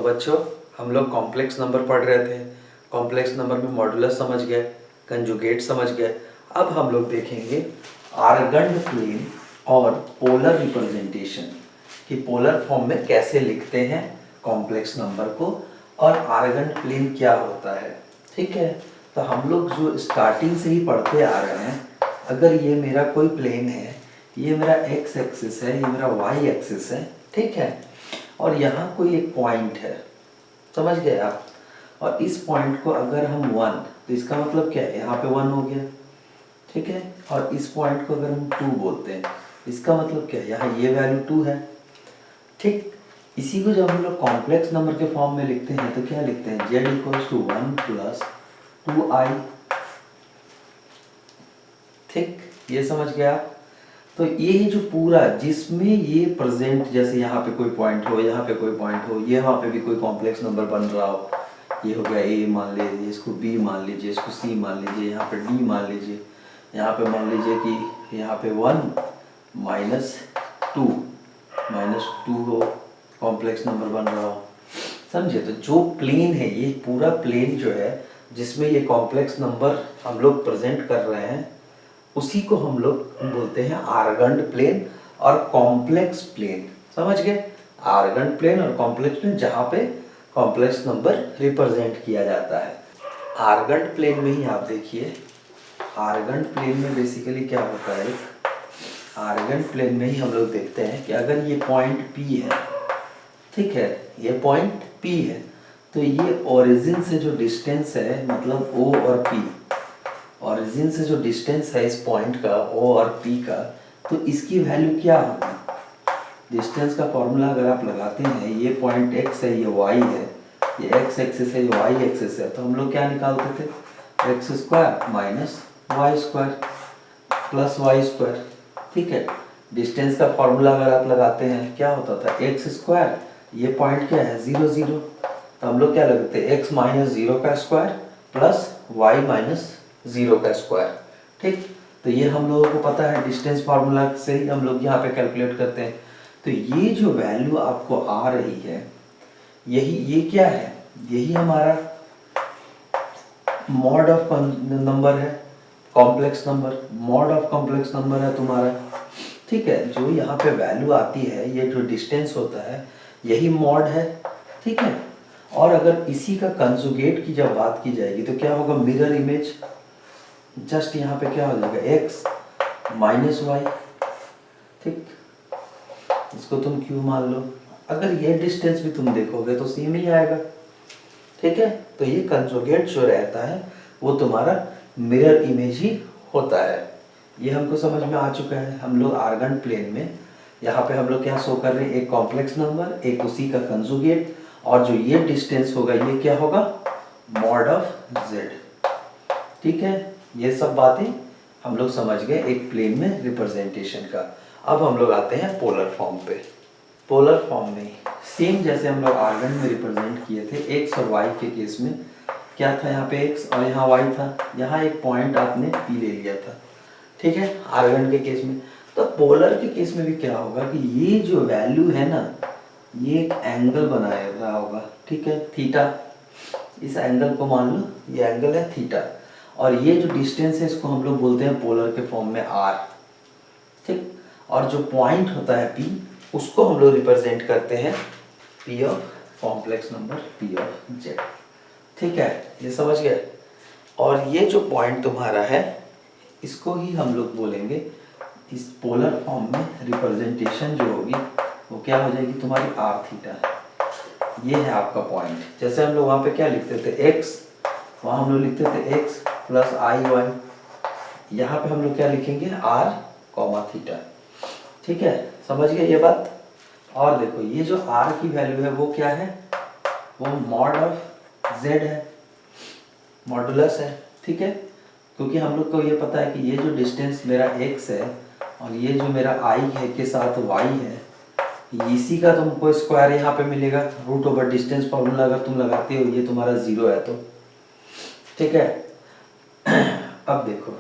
बच्चों, हम लोग कॉम्प्लेक्स नंबर पढ़ रहे थे। कॉम्प्लेक्स नंबर में मॉडुलस समझ गए, कंजुगेट समझ गए। अब हम लोग देखेंगे आर्गन प्लेन और पोलर रिप्रेजेंटेशन कि पोलर फॉर्म में कैसे लिखते हैं कॉम्प्लेक्स नंबर को और आर्गन प्लेन क्या होता है। ठीक है, तो हम लोग जो स्टार्टिंग से ही पढ़ते आ रहे हैं, अगर ये मेरा कोई प्लेन है, ये मेरा एक्स एक्सिस है, ये मेरा वाई एक्सिस है, ठीक है, और यहाँ कोई एक पॉइंट है, समझ गए आप। और इस पॉइंट को अगर हम 1, तो इसका मतलब क्या है, यहाँ पे 1 हो गया, ठीक है। और इस पॉइंट को अगर हम 2 बोलते हैं, इसका मतलब क्या है, यहाँ ये वैल्यू 2 है, ठीक। इसी को जब हम लोग कॉम्प्लेक्स नंबर के फॉर्म में लिखते हैं तो क्या लिखते हैं, z equals to 1 plus 2i, ठीक, ये समझ गया आप। तो ये जो पूरा जिसमें ये प्रेजेंट, जैसे यहाँ पे कोई पॉइंट हो, यहाँ पे कोई पॉइंट हो, ये वहाँ पे भी कोई कॉम्प्लेक्स नंबर बन रहा हो, ये हो गया a मान लीजिए, इसको b मान लीजिए, इसको c मान लीजिए, यहाँ पे d मान लीजिए, यहाँ पे मान लीजिए कि यहाँ पे 1 माइनस टू हो, कॉम्प्लेक्स नंबर बन रहा हो, समझे। तो जो प्लेन है, ये पूरा प्लेन जो है जिसमें ये कॉम्प्लेक्स नंबर हम लोग प्रेजेंट कर रहे हैं, उसी को हम लोग बोलते हैं आर्गन प्लेन और कॉम्प्लेक्स प्लेन, समझ गए। आर्गन प्लेन और कॉम्प्लेक्स प्लेन, जहाँ पे कॉम्प्लेक्स नंबर रिप्रेजेंट किया जाता है। आर्गन प्लेन में ही आप देखिए, आर्गन प्लेन में बेसिकली क्या होता है, आर्गन प्लेन में ही हम लोग देखते हैं कि अगर ये पॉइंट P है, ठीक है, ये पॉइंट P है, तो ये ओरिजिन से जो डिस्टेंस है, मतलब O और P, ओरिजिन से जो डिस्टेंस है इस पॉइंट का, O और P का, तो इसकी वैल्यू क्या होगी। डिस्टेंस का फॉर्मूला अगर आप लगाते हैं, ये पॉइंट x है, ये y है, ये x एक्सिस है, ये y एक्सिस है, तो हम लोग क्या निकालते थे, x square minus y square plus y square, ठीक है। डिस्टेंस का फॉर्मूला अगर आप लगाते हैं, क्या होता था, एक्स स्क्वायर, ये पॉइंट क्या है 0 0, तो हम लोग क्या लगाते हैं, एक्स माइनस 0 का स्क्वायर प्लस वाई माइनस 0 का स्क्वायर, ठीक। तो ये हम लोगों को पता है, डिस्टेंस फार्मूला से ही हम लोग यहाँ पे कैलकुलेट करते हैं। तो ये जो वैल्यू आपको आ रही है, यही, ये क्या है, यही हमारा मॉड ऑफ नंबर है, complex number, mod of complex number है तुम्हारा, ठीक है। जो यहाँ पे वैल्यू आती है, ये जो डिस्टेंस होता है, यही मॉड है, ठीक है। और अगर इसी का कंजुगेट की जब बात की जाएगी तो क्या होगा, मिरर इमेज, जस्ट यहाँ पे क्या हो जाएगा, x माइनस वाई, ठीक, इसको तुम q मान लो। अगर ये डिस्टेंस भी तुम देखोगे तो सेम ही आएगा, ठीक है। तो ये कंजुगेट जो रहता है वो तुम्हारा मिरर इमेज ही होता है। ये हमको समझ में आ चुका है। हम लोग आर्गन प्लेन में यहाँ पे हम लोग क्या शो कर रहे हैं, एक कॉम्प्लेक्स नंबर, एक उसी का कंजुगेट, और जो ये डिस्टेंस होगा ये क्या होगा, मॉड ऑफ z, ठीक है। ये सब बातें हम लोग समझ गए एक प्लेन में रिप्रेजेंटेशन का। अब हम लोग आते हैं पोलर फॉर्म पे। पोलर फॉर्म में सेम जैसे हम लोग आर्गन में रिप्रेजेंट किए थे, एक्स और वाई के केस में क्या था, यहाँ पे एक्स और यहाँ वाई था, यहाँ एक पॉइंट आपने पी ले लिया था, ठीक है, आर्गन के केस में। तो पोलर के केस में भी क्या होगा कि ये जो वैल्यू है ना, ये एक एंगल बनाया रहा होगा, ठीक है, थीटा। इस एंगल को मान लो, ये एंगल है थीटा, और ये जो डिस्टेंस है इसको हम लोग बोलते हैं पोलर के फॉर्म में r, ठीक। और जो पॉइंट होता है P, उसको हम लोग रिप्रेजेंट करते हैं P of complex number, P of z, ठीक है, ये समझ गए। और ये जो पॉइंट तुम्हारा है, इसको ही हम लोग बोलेंगे, इस पोलर फॉर्म में रिप्रेजेंटेशन जो होगी वो क्या हो जाएगी तुम्हारी r थीटा। ये है आपका पॉइंट। जैसे हम लोग वहाँ पे क्या लिखते थे, x, वहाँ हम लोग लिखते थे x प्लस आई वाई, यहाँ पे हम लोग क्या लिखेंगे, r कॉमा थीटा, ठीक है, समझ गए ये बात। और देखो ये जो r की वैल्यू है वो क्या है, वो मॉड ऑफ z है, मॉडुलस है, ठीक है। क्योंकि हम लोग को ये पता है कि ये जो डिस्टेंस मेरा x है और ये जो मेरा i है के साथ y है, इसी का तुमको स्क्वायर यहाँ पे मिलेगा, रूट ओवर डिस्टेंस फॉर्मूला अगर तुम लगाते हो, ये तुम्हारा 0 है तो, ठीक है। अब देखो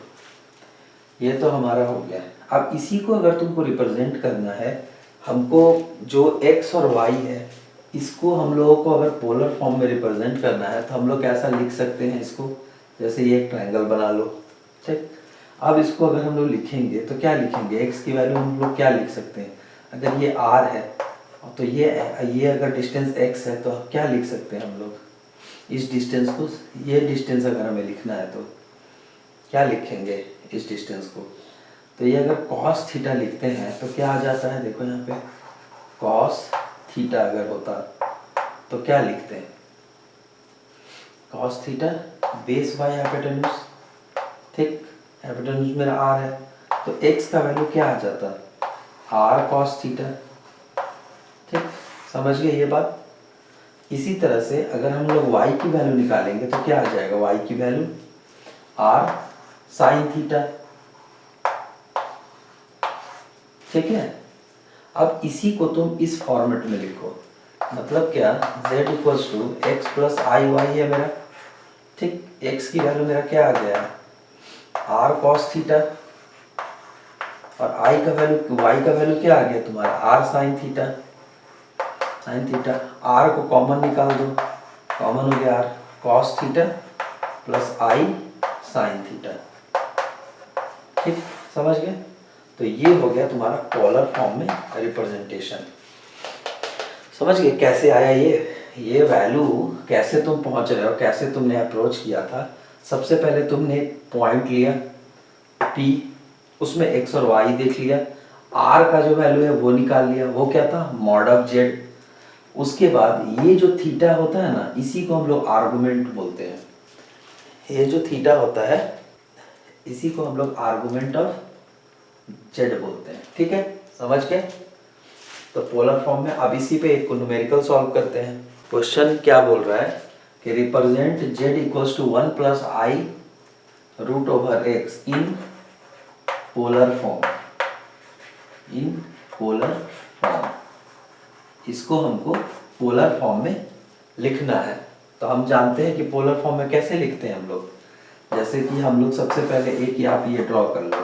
ये तो हमारा हो गया। अब इसी को अगर तुमको रिप्रेजेंट करना है, हमको जो x और y है इसको हम लोगों को अगर पोलर फॉर्म में रिप्रेजेंट करना है तो हम लोग कैसा लिख सकते हैं इसको, जैसे ये एक ट्रायंगल बना लो, ठीक। अब इसको अगर हम लोग लिखेंगे तो क्या लिखेंगे, x की वैल्यू हम लोग क्या लिख सकते हैं, अगर ये r है तो ये अगर डिस्टेंस x है तो क्या लिख सकते हैं हम लोग, इस डिस्टेंस को, ये डिस्टेंस अगर हमें लिखना है तो क्या लिखेंगे इस डिस्टेंस को, तो ये अगर cos थीटा लिखते हैं तो क्या आ जाता है, देखो यहाँ पे cos थीटा अगर होता तो क्या लिखते हैं, cos theta base by hypotenuse, ठीक। हाइपोटेन्यूज मेरा r है तो x का वैल्यू क्या आ जाता है, r cos थीटा, ठीक। समझ गए ये बात। इसी तरह से अगर हम लोग y की वैल्यू निकालेंगे तो क्या आ जाएगा, y की वैल्यू r sin थीटा, ठीक है। अब इसी को तुम इस फॉर्मेट में लिखो, मतलब क्या, z equals to x plus i y है मेरा, ठीक। x की वैल्यू मेरा क्या आ गया, r cos थीटा, और y का वैल्यू क्या आ गया तुम्हारा, r sin थीटा, r को कॉमन निकाल दो, कॉमन हो गया r cos theta plus i sin theta, ठीक। समझ गए। तो ये हो गया तुम्हारा पोलर फॉर्म में रिप्रेजेंटेशन। समझ गए कैसे आया ये वैल्यू, कैसे तुम पहुंच रहे हो, कैसे तुमने अप्रोच किया था। सबसे पहले तुमने पॉइंट लिया P, उसमें x और y देख लिया, r का जो वैल्यू है वो निकाल लिया, वो क्या था, मॉड ऑफ z। उसके बाद ये जो थीटा होता है ना, इसी को हम लोग आर्गुमेंट बोलते हैं, ये जो थीटा होता है इसी को हम लोग आर्गुमेंट ऑफ z बोलते हैं, ठीक है। समझ गए। तो पोलर फॉर्म में अब इसी पे एक न्यूमेरिकल सॉल्व करते हैं। क्वेश्चन क्या बोल रहा है कि represent z equals to 1 plus i root over x in polar form, in polar form. इसको हमको पोलर फॉर्म में लिखना है। तो हम जानते हैं कि पोलर फॉर्म में कैसे लिखते हैं हम लोग, जैसे कि हम लोग सबसे पहले एक आप ये ड्रॉ कर लो,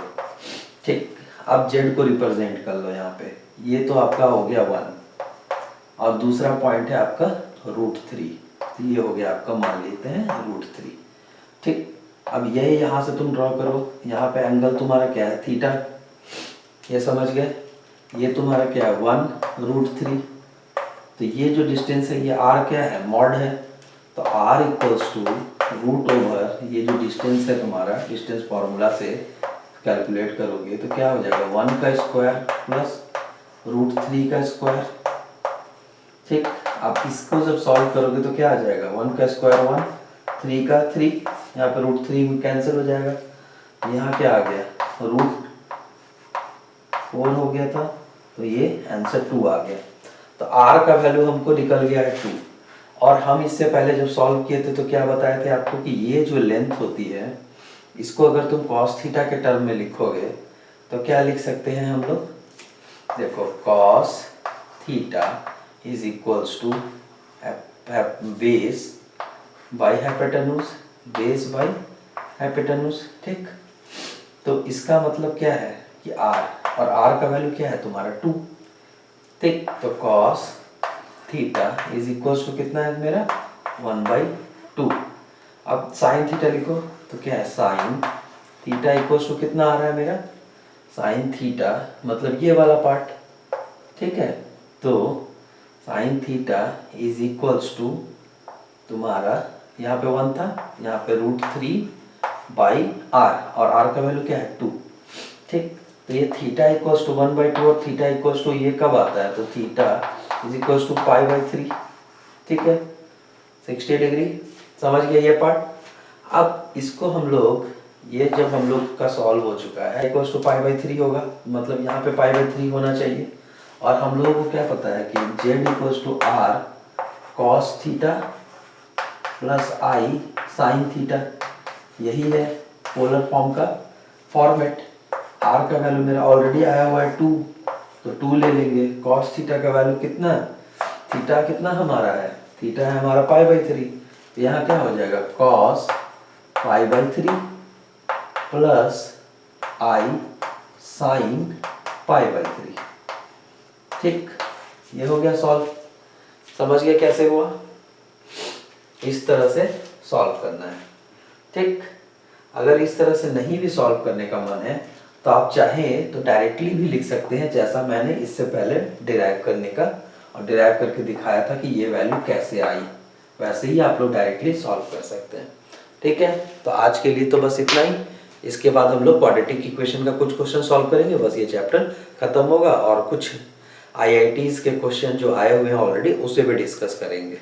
ठीक। अब z को रिप्रेजेंट कर लो यहाँ पे, ये तो आपका हो गया 1 और दूसरा पॉइंट है आपका √3, तो ये हो गया आपका, मान लेते हैं √3, ठीक। अब यही यहाँ से तुम ड्रॉ करो, यहाँ पे एंगल तुम्हारा क्या है, थीटा, ये समझ गए। ये तुम्हारा क्या है 1√3, तो ये जो डिस्टेंस है ये r क्या है, मॉड है, तो r equals to root over, ये जो डिस्टेंस है तुम्हारा, डिस्टेंस फार्मूला से कैलकुलेट करोगे तो क्या हो जाएगा, 1 का स्क्वायर प्लस √3 का स्क्वायर, ठीक। आप इसको जब सॉल्व करोगे तो क्या आ जाएगा, 1 का स्क्वायर 1, 3 का 3, यहाँ पे √3 कैंसिल हो जाएगा, यहाँ क्या आ गया, √4 हो गया था, तो ये आंसर 2 आ गया। तो r का वैल्यू हमको निकल गया है 2, और हम इससे पहले जब सॉल्व किए थे तो क्या बताए थे आपको कि ये जो लेंथ होती है इसको अगर तुम cos थीटा के टर्म में लिखोगे तो क्या लिख सकते हैं हम लोग, देखो cos theta is equals to base by hypotenuse, base by hypotenuse, ठीक। तो इसका मतलब क्या है कि r, और r का वैल्यू क्या है तुम्हारा 2, ठीक। तो cos theta is equals to कितना है मेरा 1/2। अब साइन थीटा लिखो तो क्या है, साइन थीटा इक्वल्स टू कितना आ रहा है मेरा, साइन थीटा मतलब ये वाला पार्ट, ठीक है। तो sine theta is equals to तुम्हारा, यहाँ पे 1 था, यहाँ पे √3/r, और r का वैल्यू क्या है 2, ठीक। तो ये थीटा इक्वल्स टू 1/2 और थीटा इक्वल्स टू ये कब आता है, तो थीटा इज इक्वल्स टू π/3, ठीक है, 60 डिग्री। समझ गए ये पार्ट। अब इसको हम लोग, ये जब हम लोग का सॉल्व हो चुका है, इक्वल्स टू π/3 होगा, मतलब यहाँ पे π/3 होना चाहिए, और हम लोगों को क्या पता है कि z equals to r cos theta plus i sin theta, यही है पोलर फॉर्म का फॉर्मेट। r का वैल्यू मेरा ऑलरेडी आया हुआ है 2, तो 2 ले लेंगे। cos थीटा का वैल्यू कितना, थीटा कितना हमारा है, थीटा है हमारा π/3, तो यहाँ क्या हो जाएगा cos π/3 प्लस i sin π/3, ठीक। ये हो गया सॉल्व। समझ गए कैसे हुआ? इस तरह से सॉल्व करना है, ठीक। अगर इस तरह से नहीं भी सॉल्व करने का मन है तो आप चाहें तो डायरेक्टली भी लिख सकते हैं, जैसा मैंने इससे पहले डिराइव करने का और डिराइव करके दिखाया था कि ये वैल्यू कैसे आई, वैसे ही आप लोग डायरेक्टली सॉल्व कर सकते हैं, ठीक है। तो आज के लिए तो बस इतना ही। इसके बाद हम लोग क्वाड्रेटिक इक्वेशन का कुछ क्वेश्चन सॉल्व करेंगे, बस ये चैप्टर खत्म होगा और कुछ IITs के क्वेश्चन जो आए हुए हैं ऑलरेडी उसे भी डिस्कस करेंगे।